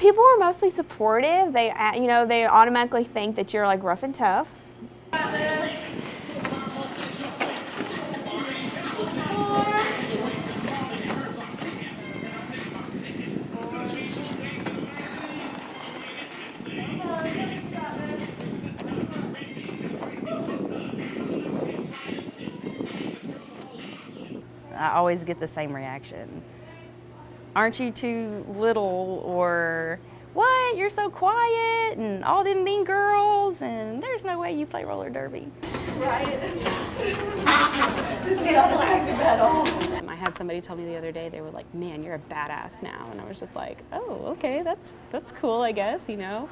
People are mostly supportive. They, you know, they automatically think that you're like rough and tough. I always get the same reaction. Aren't you too little? Or what, you're so quiet, and all them mean girls, and there's no way you play roller derby. Right. This doesn't active at all. I had somebody tell me the other day, they were like, man, you're a badass now. And I was just like, oh, okay, that's cool, I guess, you know?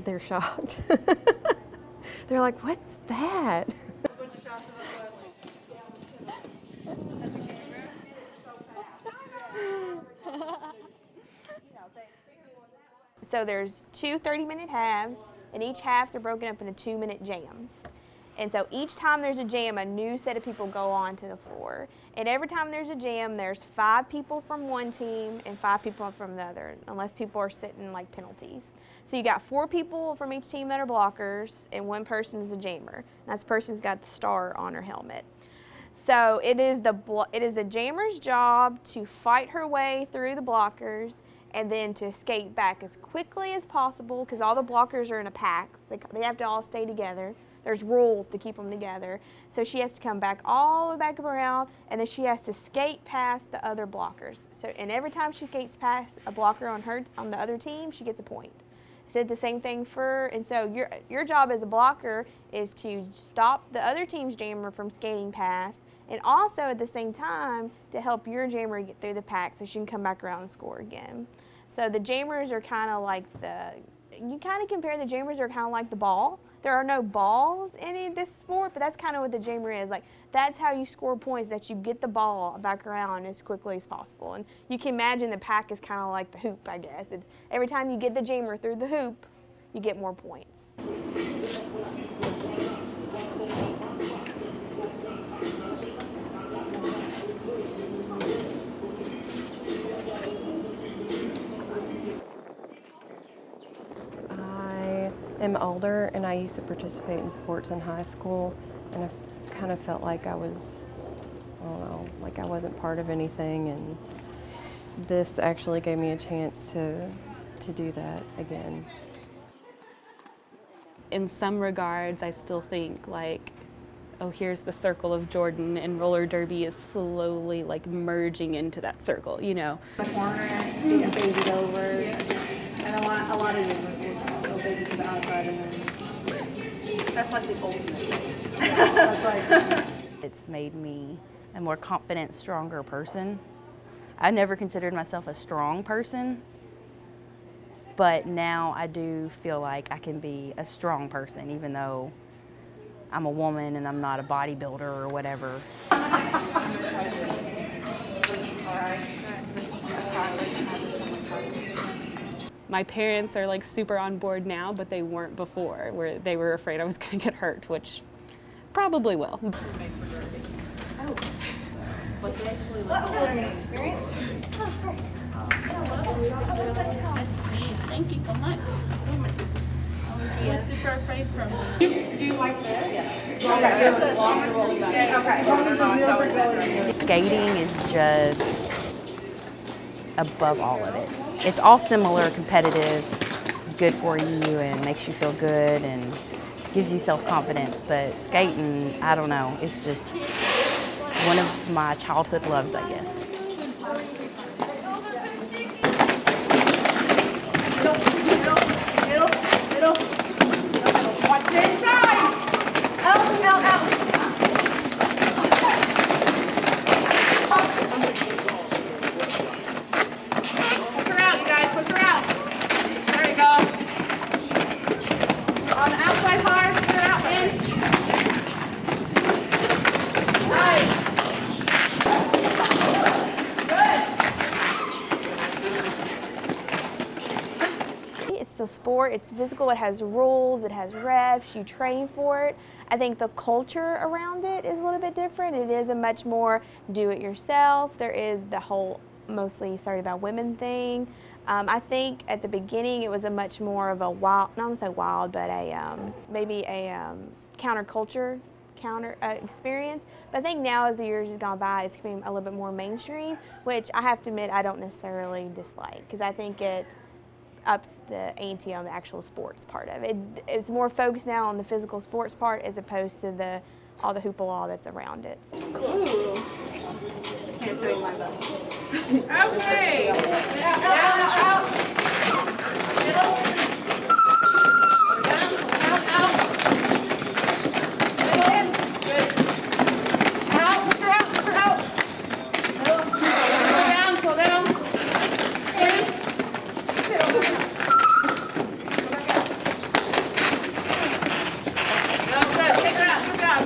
They're shocked. They're like, what's that? So there's two 30-minute halves, and each halves are broken up into 2-minute jams. And so each time there's a jam, a new set of people go onto the floor. And every time there's a jam, there's 5 people from one team and 5 people from the other, unless people are sitting like penalties. So you got 4 people from each team that are blockers, and 1 person is a jammer. And that person's got the star on her helmet. So it is the jammer's job to fight her way through the blockers and then to skate back as quickly as possible, because all the blockers are in a pack. They have to all stay together. There's rules to keep them together. So she has to come back all the way back around, and then she has to skate past the other blockers. So, and every time she skates past a blocker on the other team, she gets a point. Said the same thing and so your job as a blocker is to stop the other team's jammer from skating past, and also at the same time to help your jammer get through the pack so she can come back around and score again. So the jammers are kind of like you kind of compare the jammers are kind of like the ball. There are no balls in this sport, but that's kind of what the jammer is. Like, that's how you score points, that you get the ball back around as quickly as possible. And you can imagine the pack is kind of like the hoop, I guess. It's every time you get the jammer through the hoop, you get more points. I'm older, and I used to participate in sports in high school, and I kind of felt like I was, I don't know, like I wasn't part of anything, and this actually gave me a chance to do that again. In some regards, I still think like, oh, here's the circle of Jordan, and roller derby is slowly like merging into that circle, you know. The corner, being babied over, and a lot of you go baby to the outside, and then that's like the ultimate. That's like. It's made me a more confident, stronger person. I never considered myself a strong person, but now I do feel like I can be a strong person, even though I'm a woman and I'm not a bodybuilder or whatever. My parents are like super on board now, but they weren't before, where they were afraid I was gonna get hurt, which probably will. Oh. What's it actually like? What was a learning experience? Oh, great. Thank you so much. I was super afraid from Do you like this? Yeah. Okay. Skating is just above all of it. It's all similar, competitive, good for you, and makes you feel good and gives you self-confidence. But skating, I don't know, it's just one of my childhood loves, I guess. Watch the inside! Out! Push her out, you guys, push her out. There you go. On the outside hard, push her out, in. Nice. sport. It's physical, it has rules, it has refs, you train for it. I think the culture around it is a little bit different. It is a much more do-it-yourself. There is the whole mostly started by women thing. I think at the beginning it was a much more of a wild, not to say wild, but maybe a counterculture experience. But I think now as the years has gone by, it's becoming a little bit more mainstream, which I have to admit I don't necessarily dislike, because I think it ups the ante on the actual sports part of it. It's more focused now on the physical sports part as opposed to all the hoopla that's around it. Ooh. Can't throw my butt. Okay. Out, out, out. Middle. Down, out, out. Middle in. Good. Out, push her out, push her out. Middle. Slow down, slow down. In. Go back out. No, good. Take her out, good job.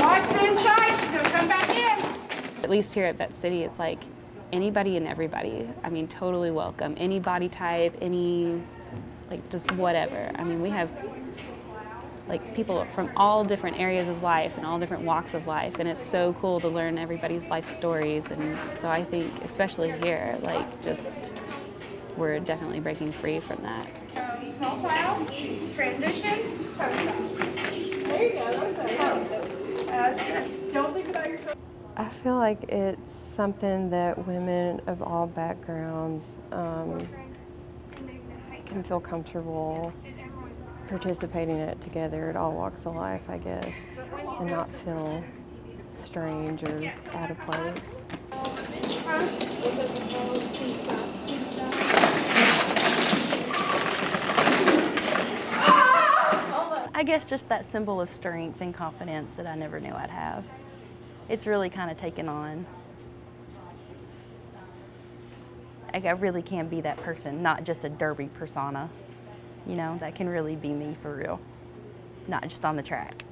Watch the inside, she's gonna come back in. At least here at Vette City, it's like anybody and everybody. I mean, totally welcome. Any body type, any, like, just whatever. I mean, we have like people from all different areas of life and all different walks of life, and it's so cool to learn everybody's life stories. And so I think, especially here, like, just we're definitely breaking free from that. Small plow, transition. There you go, that's good. Don't think about your toes. I feel like it's something that women of all backgrounds can feel comfortable participating in it together at all walks of life, I guess, and not feel strange or out of place. I guess just that symbol of strength and confidence that I never knew I'd have. It's really kind of taken on. Like, I really can be that person, not just a derby persona. You know, that can really be me for real, not just on the track.